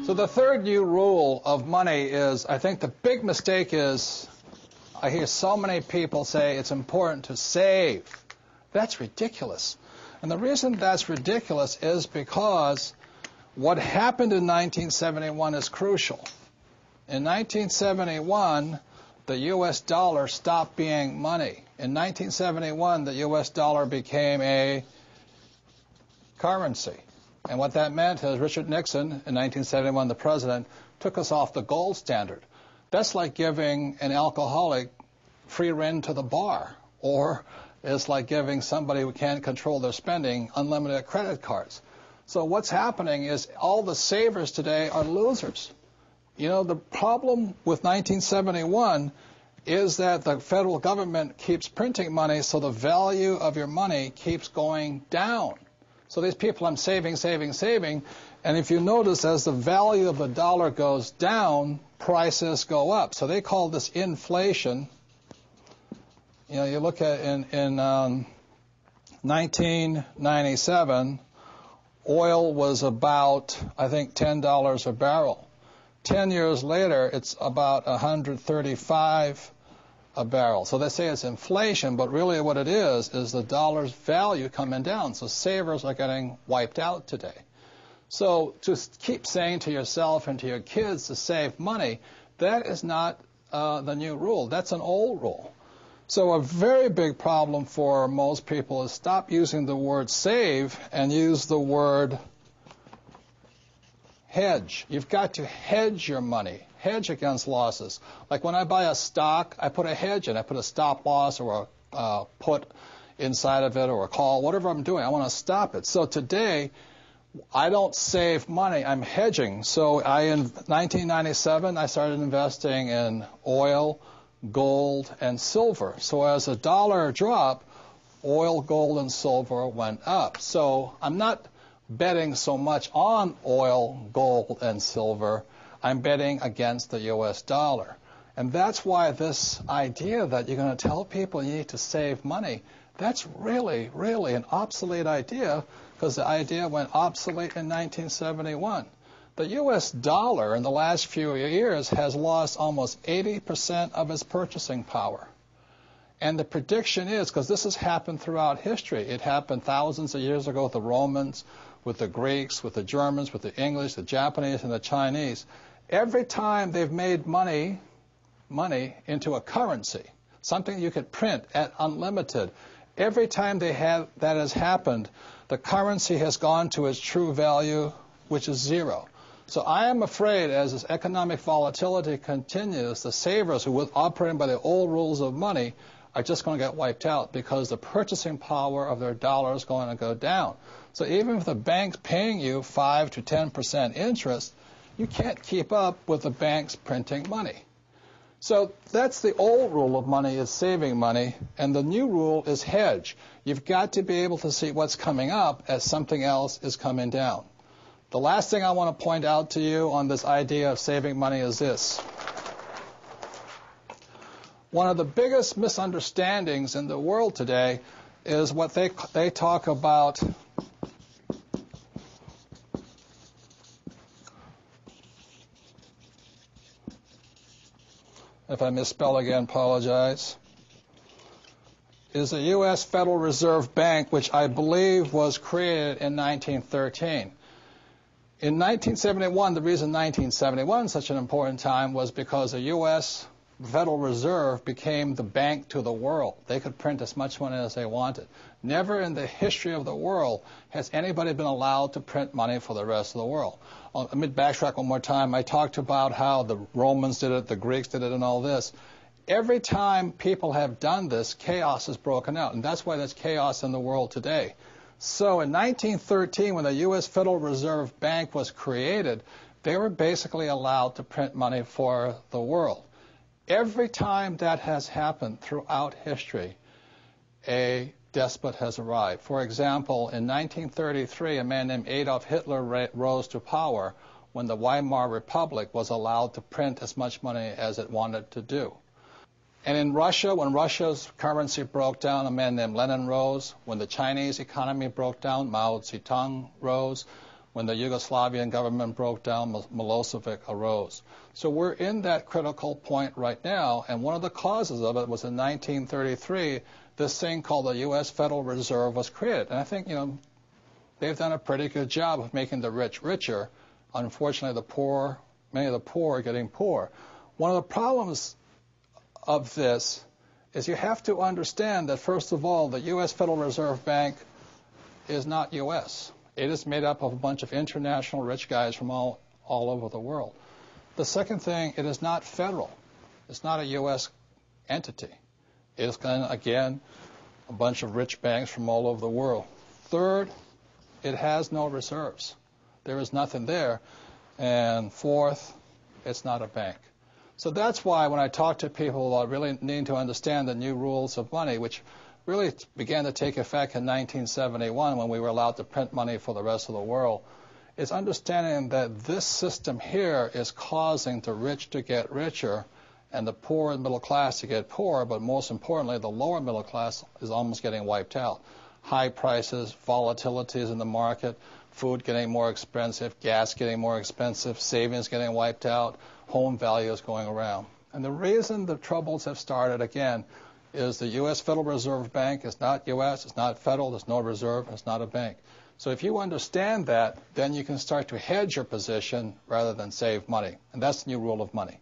So the third new rule of money is, I think the big mistake is, I hear so many people say it's important to save. That's ridiculous. And the reason that's ridiculous is because what happened in 1971 is crucial. In 1971, the U.S. dollar stopped being money. In 1971, the U.S. dollar became a currency. And what that meant is Richard Nixon, in 1971, the president, took us off the gold standard. That's like giving an alcoholic free rein to the bar, or it's like giving somebody who can't control their spending unlimited credit cards. So what's happening is all the savers today are losers. You know, the problem with 1971 is that the federal government keeps printing money, so the value of your money keeps going down. So these people, I'm saving, and if you notice, as the value of the dollar goes down, prices go up. So they call this inflation. You know, you look at in 1997, oil was about, I think, $10 a barrel. 10 years later, it's about 135 a barrel. So they say it's inflation, but really what it is the dollar's value coming down. So savers are getting wiped out today. So to keep saying to yourself and to your kids to save money, that is not the new rule. That's an old rule. So a very big problem for most people is stop using the word save and use the word hedge. You've got to hedge your money, hedge against losses. Like when I buy a stock, I put a hedge in. I put a stop loss or a put inside of it or a call, whatever I'm doing. I want to stop it. So today, I don't save money. I'm hedging. So in 1997, I started investing in oil, gold, and silver. So as the dollar dropped, oil, gold, and silver went up. So I'm not betting so much on oil, gold, and silver. I'm betting against the U.S. dollar. And that's why this idea that you're going to tell people you need to save money, that's really, really an obsolete idea, because the idea went obsolete in 1971. The U.S. dollar in the last few years has lost almost 80% of its purchasing power. And the prediction is, because this has happened throughout history, it happened thousands of years ago with the Romans, with the Greeks, with the Germans, with the English, the Japanese, and the Chinese. Every time they've made money into a currency, something you could print at unlimited, every time that has happened, the currency has gone to its true value, which is zero. So I am afraid as this economic volatility continues, the savers who were operating by the old rules of money are just going to get wiped out because the purchasing power of their dollar is going to go down. So even if the bank's paying you 5 to 10% interest, you can't keep up with the banks printing money. So that's the old rule of money, is saving money, and the new rule is hedge. You've got to be able to see what's coming up as something else is coming down. The last thing I want to point out to you on this idea of saving money is this. One of the biggest misunderstandings in the world today is what they talk about if I misspell again, apologize, is the U.S. Federal Reserve Bank, which I believe was created in 1913. In 1971, the reason 1971 is such an important time was because the U.S. Federal Reserve became the bank to the world. They could print as much money as they wanted. Never in the history of the world has anybody been allowed to print money for the rest of the world. Let me backtrack one more time. I talked about how the Romans did it, the Greeks did it, and all this. Every time people have done this, chaos has broken out, and that's why there's chaos in the world today. So in 1913, when the U.S. Federal Reserve Bank was created, they were basically allowed to print money for the world. Every time that has happened throughout history, a despot has arrived. For example, in 1933, a man named Adolf Hitler rose to power when the Weimar Republic was allowed to print as much money as it wanted to do. And in Russia, when Russia's currency broke down, a man named Lenin rose. When the Chinese economy broke down, Mao Zedong rose. When the Yugoslavian government broke down, Milosevic arose. So we're in that critical point right now, and one of the causes of it was in 1933, this thing called the U.S. Federal Reserve was created. And I think, they've done a pretty good job of making the rich richer. Unfortunately, many of the poor are getting poor. One of the problems of this is you have to understand that, first of all, the U.S. Federal Reserve Bank is not U.S. It is made up of a bunch of international rich guys from all over the world. The second thing, it is not federal. It's not a U.S. entity. It is, again, a bunch of rich banks from all over the world. Third, it has no reserves. There is nothing there. And fourth, it's not a bank. So that's why when I talk to people about really needing to understand the new rules of money, which really began to take effect in 1971 when we were allowed to print money for the rest of the world, is understanding that this system here is causing the rich to get richer and the poor and middle class to get poorer, but most importantly, the lower middle class is almost getting wiped out. High prices, volatilities in the market, food getting more expensive, gas getting more expensive, savings getting wiped out, home values going around. And the reason the troubles have started, again, is the U.S. Federal Reserve Bank is not U.S., it's not federal, there's no reserve, it's not a bank. So if you understand that, then you can start to hedge your position rather than save money. And that's the new rule of money.